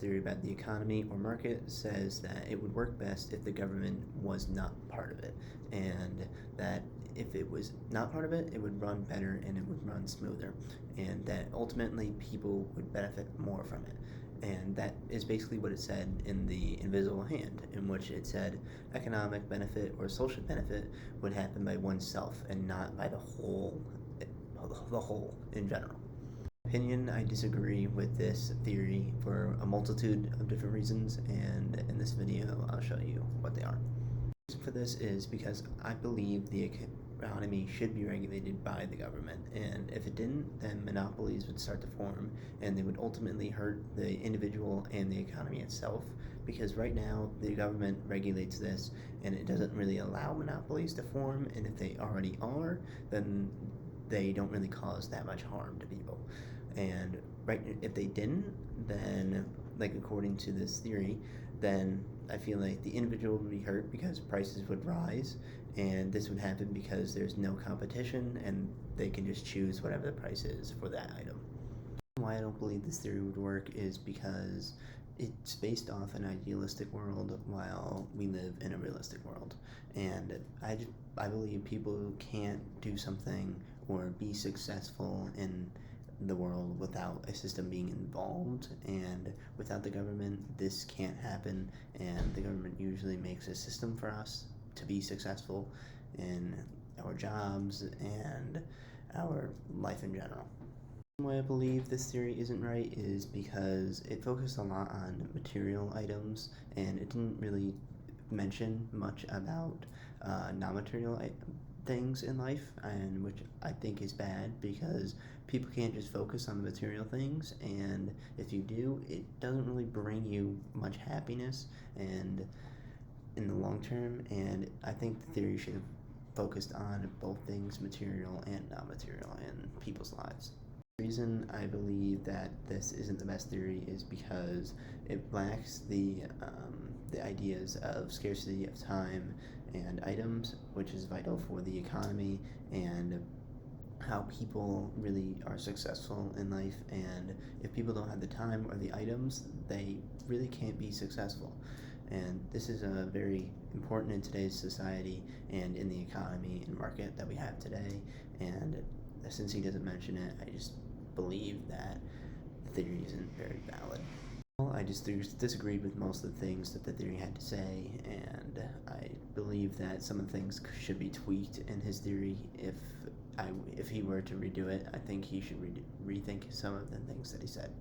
theory about the economy or market says that it would work best if the government was not part of it, and that if it was not part of it, it would run better and it would run smoother, and that ultimately people would benefit more from it. And that is basically what it said in the invisible hand, in which it said economic benefit or social benefit would happen by oneself and not by the whole in general. Opinion, I disagree with this theory for a multitude of different reasons, and in this video I'll show you what they are. The reason for this is because I believe the economy should be regulated by the government, and if it didn't, then monopolies would start to form and they would ultimately hurt the individual and the economy itself, because right now the government regulates this and it doesn't really allow monopolies to form, and if they already are, then they don't really cause that much harm to people. And right, if they didn't, then, like according to this theory, then I feel like the individual would be hurt because prices would rise, and this would happen because there's no competition and they can just choose whatever the price is for that item. Why I don't believe this theory would work is because it's based off an idealistic world while we live in a realistic world, and I believe people can't do something or be successful in the world without a system being involved, and without the government this can't happen, and the government usually makes a system for us to be successful in our jobs and our life in general. Why I believe this theory isn't right is because it focused a lot on material items and it didn't really mention much about non-material things in life, and which I think is bad because people can't just focus on the material things, and if you do, it doesn't really bring you much happiness and in the long term, and I think the theory should have focused on both things, material and non-material, in people's lives. The reason I believe that this isn't the best theory is because it lacks the ideas of scarcity of time and items, which is vital for the economy and how people really are successful in life. And if people don't have the time or the items, they really can't be successful. And this is very important in today's society and in the economy and market that we have today. And since he doesn't mention it, I just believe that the theory isn't very valid. I just disagreed with most of the things that the theory had to say, and I believe that some of the things should be tweaked in his theory. If he were to redo it, I think he should rethink some of the things that he said.